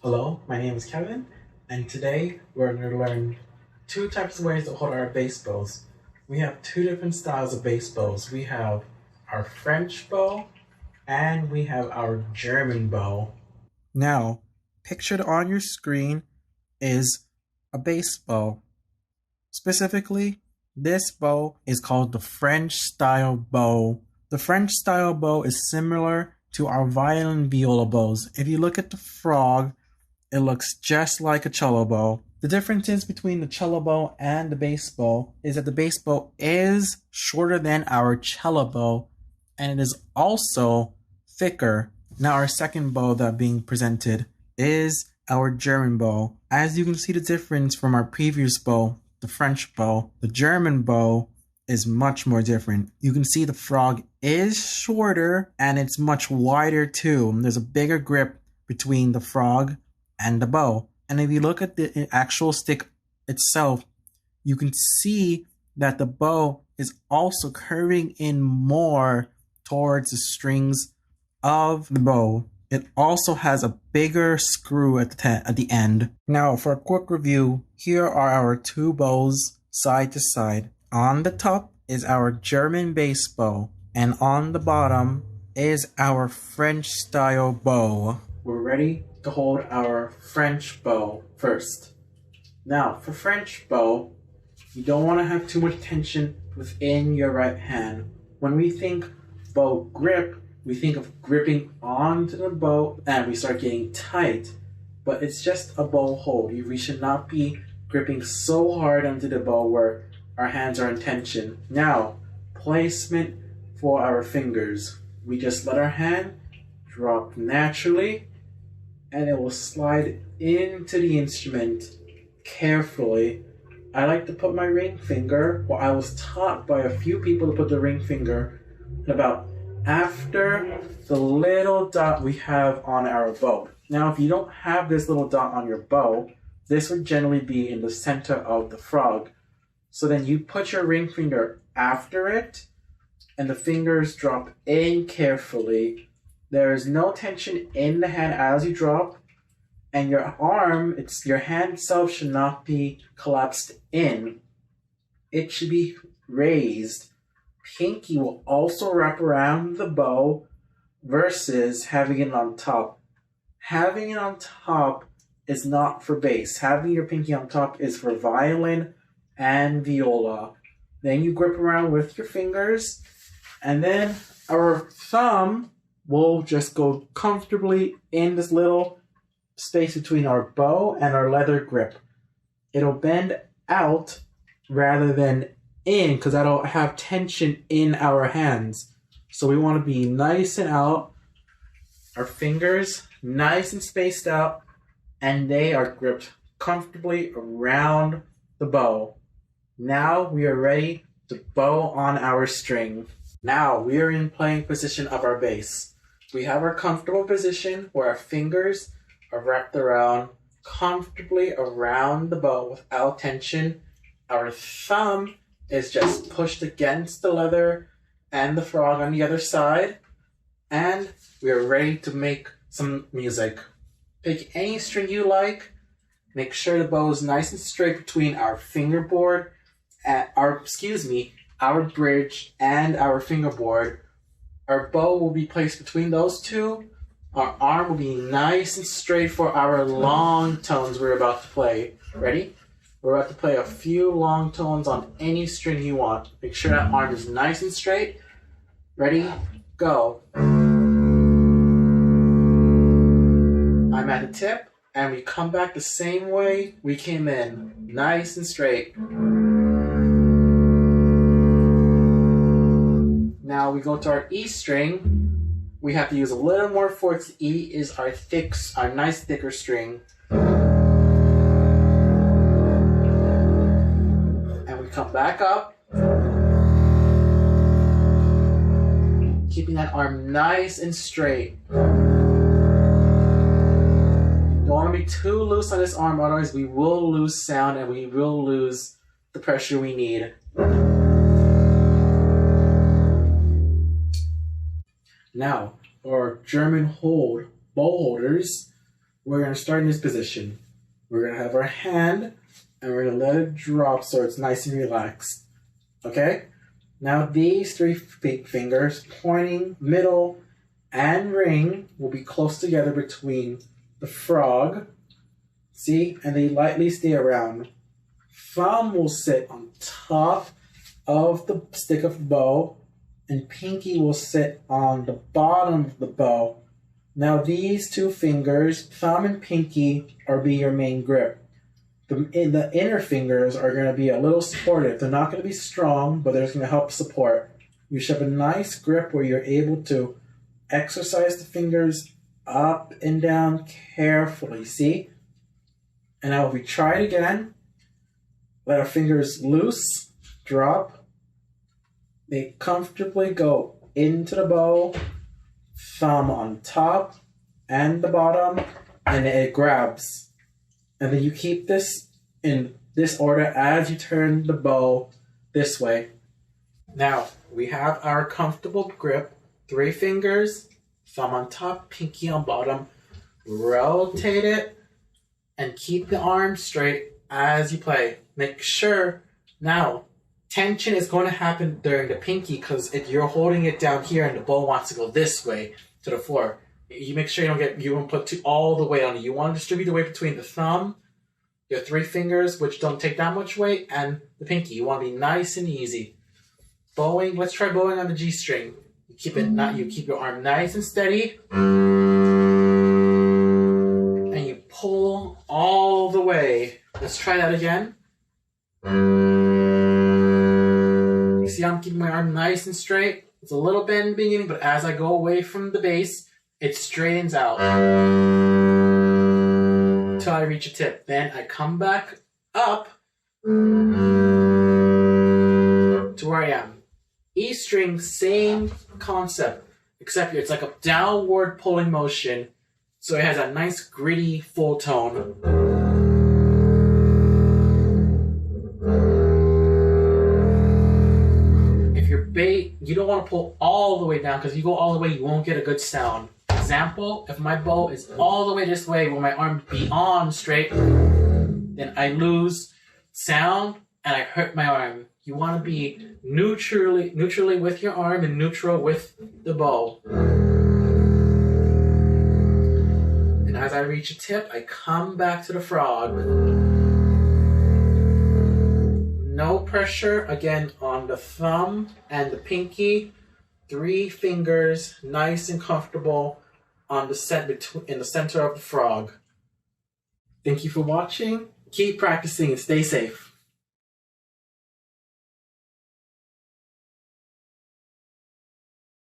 Hello, my name is Kevin, and today we're going to learn two types of ways to hold our bass bows. We have two different styles of bass bows. We have our French bow and we have our German bow. Now, pictured on your screen is a bass bow. Specifically, this bow is called the French style bow. The French style bow is similar to our violin viola bows. If you look at the frog, it looks just like a cello bow. The differences between the cello bow and the bass bow is that the bass bow is shorter than our cello bow, and it is also thicker. Now our second bow that being presented is our German bow. As you can see the difference from our previous bow, the French bow, the German bow is much more different. You can see the frog is shorter and it's much wider too. There's a bigger grip between the frog and the bow. And if you look at the actual stick itself, you can see that the bow is also curving in more towards the strings of the bow. It also has a bigger screw at the end. Now for a quick review, here are our two bows side to side. On the top is our German bass bow, and on the bottom is our French style bow. We're ready to hold our French bow first. Now, for French bow, you don't want to have too much tension within your right hand. When we think bow grip, we think of gripping onto the bow and we start getting tight, but it's just a bow hold. We should not be gripping so hard onto the bow where our hands are in tension. Now, placement for our fingers. We just let our hand drop naturally and it will slide into the instrument carefully. I like to put my ring finger, well, I was taught by a few people to put the ring finger about after the little dot we have on our bow. Now, if you don't have this little dot on your bow, this would generally be in the center of the frog. So then you put your ring finger after it, and the fingers drop in carefully. There is no tension in the hand as you drop, and your arm, your hand itself should not be collapsed in. It should be raised. Pinky will also wrap around the bow versus having it on top. Having it on top is not for bass. Having your pinky on top is for violin and viola. Then you grip around with your fingers, and then our thumb will just go comfortably in this little space between our bow and our leather grip. It'll bend out rather than in because that'll have tension in our hands. So we want to be nice and out, our fingers nice and spaced out, and they are gripped comfortably around the bow. Now we are ready to bow on our string. Now we are in playing position of our bass. We have our comfortable position where our fingers are wrapped around comfortably around the bow without tension. Our thumb is just pushed against the leather and the frog on the other side. And we are ready to make some music. Pick any string you like. Make sure the bow is nice and straight between our fingerboard and our bridge and our fingerboard. Our bow will be placed between those two. Our arm will be nice and straight for our long tones we're about to play. Ready? We're about to play a few long tones on any string you want. Make sure that arm is nice and straight. Ready? Go. I'm at the tip, and we come back the same way we came in. Nice and straight. Now we go to our E string. We have to use a little more force. E is our nice thicker string. And we come back up. Keeping that arm nice and straight. Don't want to be too loose on this arm, otherwise we will lose sound and we will lose the pressure we need. Now, for our German bow holders, we're going to start in this position. We're going to have our hand, and we're going to let it drop so it's nice and relaxed. Okay? Now these three fingers, pointing, middle, and ring, will be close together between the frog. See? And they lightly stay around. Thumb will sit on top of the stick of the bow, and pinky will sit on the bottom of the bow. Now these two fingers, thumb and pinky, are be your main grip. The inner fingers are going to be a little supportive. They're not going to be strong, but they're just going to help support. You should have a nice grip where you're able to exercise the fingers up and down carefully, see? And now if we try it again, let our fingers loose, drop. They comfortably go into the bow, thumb on top and the bottom, and it grabs. And then you keep this in this order as you turn the bow this way. Now, we have our comfortable grip. 3 fingers, thumb on top, pinky on bottom. Rotate it and keep the arm straight as you play. Make sure, now, tension is going to happen during the pinky because if you're holding it down here and the bow wants to go this way to the floor, you make sure you don't put all the weight on it. You want to distribute the weight between the thumb, your 3 fingers, which don't take that much weight, and the pinky. You want to be nice and easy. Bowing, let's try bowing on the G string. You keep your arm nice and steady. And you pull all the way. Let's try that again. You see I'm keeping my arm nice and straight. It's a little bend in the beginning, but as I go away from the base, it straightens out until I reach a tip. Then I come back up to where I am. E string, same concept, except it's like a downward pulling motion, so it has a nice gritty full tone. If you're you don't want to pull all the way down, because if you go all the way, you won't get a good sound. Example, if my bow is all the way this way with my arm beyond straight, then I lose sound and I hurt my arm. You want to be neutrally with your arm and neutral with the bow. And as I reach a tip, I come back to the frog. No pressure, again, on the thumb and the pinky. 3 fingers, nice and comfortable on the in the center of the frog. Thank you for watching. Keep practicing and stay safe.